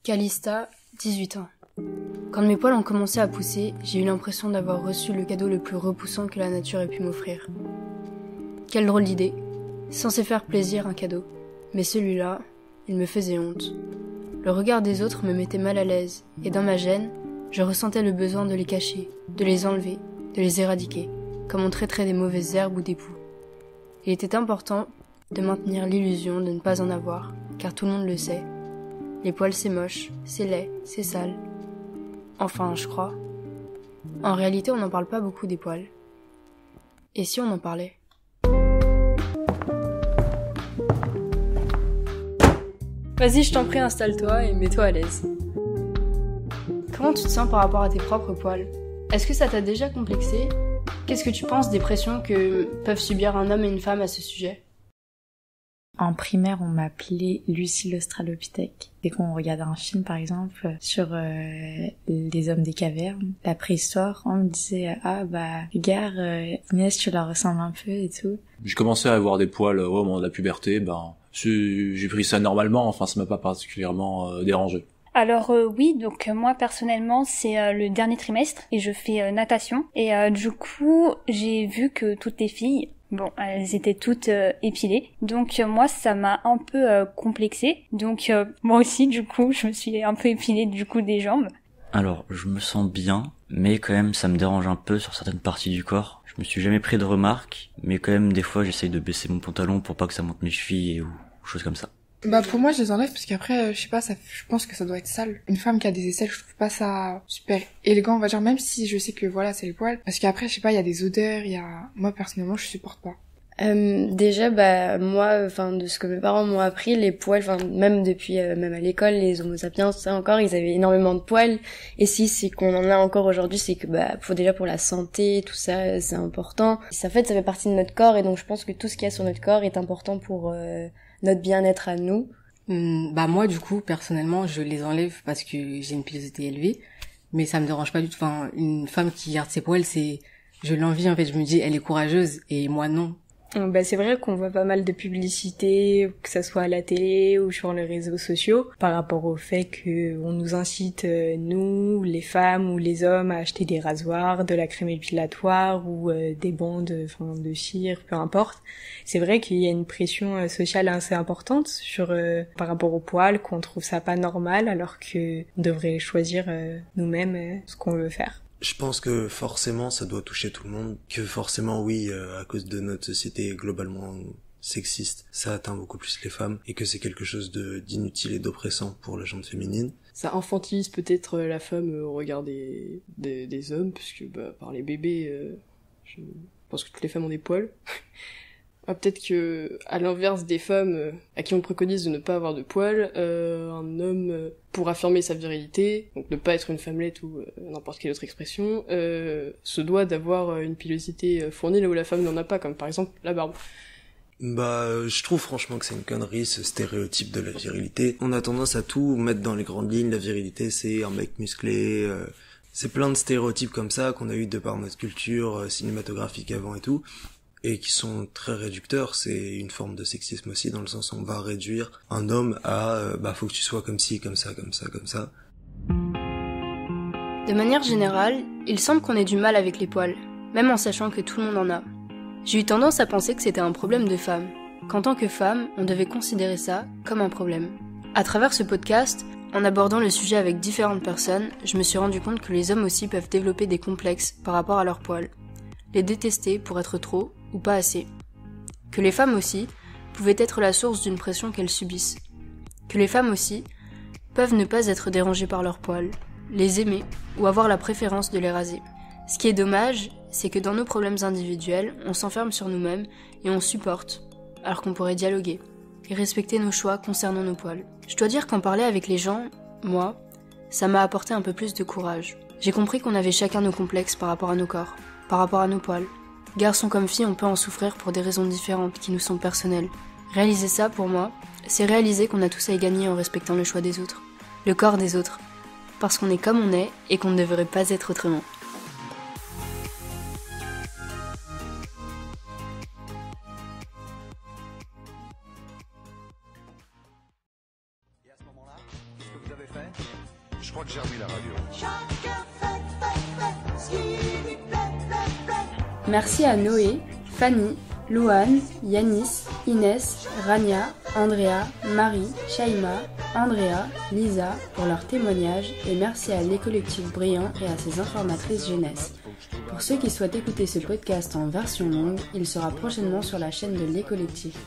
Calista, 18 ans. Quand mes poils ont commencé à pousser, j'ai eu l'impression d'avoir reçu le cadeau le plus repoussant que la nature ait pu m'offrir. Quelle drôle d'idée. Censé faire plaisir, un cadeau. Mais celui-là, il me faisait honte. Le regard des autres me mettait mal à l'aise, et dans ma gêne, je ressentais le besoin de les cacher, de les enlever, de les éradiquer, comme on traiterait des mauvaises herbes ou des poux. Il était important de maintenir l'illusion de ne pas en avoir, car tout le monde le sait. Les poils c'est moche, c'est laid, c'est sale. Enfin, je crois. En réalité, on n'en parle pas beaucoup des poils. Et si on en parlait ? Vas-y, je t'en prie, installe-toi et mets-toi à l'aise. Comment tu te sens par rapport à tes propres poils ? Est-ce que ça t'a déjà complexé ? Qu'est-ce que tu penses des pressions que peuvent subir un homme et une femme à ce sujet ? En primaire, on m'appelait Lucie l'Australopithèque. Dès qu'on regardait un film, par exemple, sur les hommes des cavernes, la préhistoire, on me disait « Ah bah, regarde, Inès, tu la ressembles un peu et tout. » J'ai commencé à avoir des poils au moment de la puberté, j'ai pris ça normalement, enfin ça m'a pas particulièrement dérangé. Alors oui, donc moi personnellement c'est le dernier trimestre et je fais natation et du coup j'ai vu que toutes les filles, elles étaient toutes épilées, donc moi ça m'a un peu complexée, donc moi aussi du coup je me suis un peu épilée du coup des jambes. Alors je me sens bien, mais quand même ça me dérange un peu sur certaines parties du corps. Je me suis jamais pris de remarques, mais quand même des fois j'essaye de baisser mon pantalon pour pas que ça monte mes chevilles ou choses comme ça. Pour moi je les enlève parce qu'après je sais pas, je pense que ça doit être sale. Une femme qui a des aisselles, je trouve pas ça super élégant, on va dire, même si je sais que voilà c'est les poils, parce qu'après je sais pas, il y a des odeurs, moi personnellement je supporte pas. Déjà moi de ce que mes parents m'ont appris, les poils, même depuis même à l'école, les homo sapiens, ça encore, ils avaient énormément de poils, et si c'est qu'on en a encore aujourd'hui, c'est que pour la santé, tout ça, c'est important. Ça fait partie de notre corps, et donc je pense que tout ce qu'il y a sur notre corps est important pour notre bien-être à nous. Moi du coup personnellement je les enlève parce que j'ai une pilosité élevée, mais ça me dérange pas du tout. Une femme qui garde ses poils, je l'envie en fait, je me dis elle est courageuse et moi non. C'est vrai qu'on voit pas mal de publicités, que ça soit à la télé ou sur les réseaux sociaux, par rapport au fait que on nous incite, nous, les femmes ou les hommes, à acheter des rasoirs, de la crème épilatoire ou des bandes de cire, peu importe. C'est vrai qu'il y a une pression sociale assez importante par rapport aux poils, qu'on trouve ça pas normal, alors que on devrait choisir nous-mêmes ce qu'on veut faire. Je pense que forcément ça doit toucher tout le monde, que forcément oui, à cause de notre société globalement sexiste, ça atteint beaucoup plus les femmes, et que c'est quelque chose d'inutile et d'oppressant pour la gente féminine. Ça infantilise peut-être la femme au regard des hommes, puisque par les bébés, je pense que toutes les femmes ont des poils. Peut-être que, à l'inverse des femmes à qui on préconise de ne pas avoir de poils, un homme, pour affirmer sa virilité, donc ne pas être une femmelette ou n'importe quelle autre expression, se doit d'avoir une pilosité fournie là où la femme n'en a pas, comme par exemple la barbe. Je trouve franchement que c'est une connerie, ce stéréotype de la virilité. On a tendance à tout mettre dans les grandes lignes, la virilité c'est un mec musclé, c'est plein de stéréotypes comme ça qu'on a eu de par notre culture cinématographique avant et tout, et qui sont très réducteurs. C'est une forme de sexisme aussi, dans le sens où on va réduire un homme à faut que tu sois comme ci, comme ça, comme ça, comme ça. De manière générale, il semble qu'on ait du mal avec les poils, même en sachant que tout le monde en a. J'ai eu tendance à penser que c'était un problème de femme, qu'en tant que femme, on devait considérer ça comme un problème. À travers ce podcast, en abordant le sujet avec différentes personnes, je me suis rendu compte que les hommes aussi peuvent développer des complexes par rapport à leurs poils, les détester pour être trop ou pas assez. Que les femmes aussi pouvaient être la source d'une pression qu'elles subissent. Que les femmes aussi peuvent ne pas être dérangées par leurs poils, les aimer ou avoir la préférence de les raser. Ce qui est dommage, c'est que dans nos problèmes individuels, on s'enferme sur nous-mêmes et on supporte, alors qu'on pourrait dialoguer et respecter nos choix concernant nos poils. Je dois dire qu'en parler avec les gens, moi, ça m'a apporté un peu plus de courage. J'ai compris qu'on avait chacun nos complexes par rapport à nos corps, par rapport à nos poils. Garçons comme filles, on peut en souffrir pour des raisons différentes qui nous sont personnelles. Réaliser ça, pour moi, c'est réaliser qu'on a tous à y gagner en respectant le choix des autres, le corps des autres, parce qu'on est comme on est et qu'on ne devrait pas être autrement. Et à ce moment-là, qu'est-ce que vous avez fait ? Je crois que j'ai remis la radio. Merci à Noé, Fanny, Louane, Yanis, Inès, Rania, Andrea, Marie, Shaima, Andrea, Lisa pour leurs témoignages et merci à Les Collectifs Brillants et à ses informatrices jeunesse. Pour ceux qui souhaitent écouter ce podcast en version longue, il sera prochainement sur la chaîne de Les Collectifs.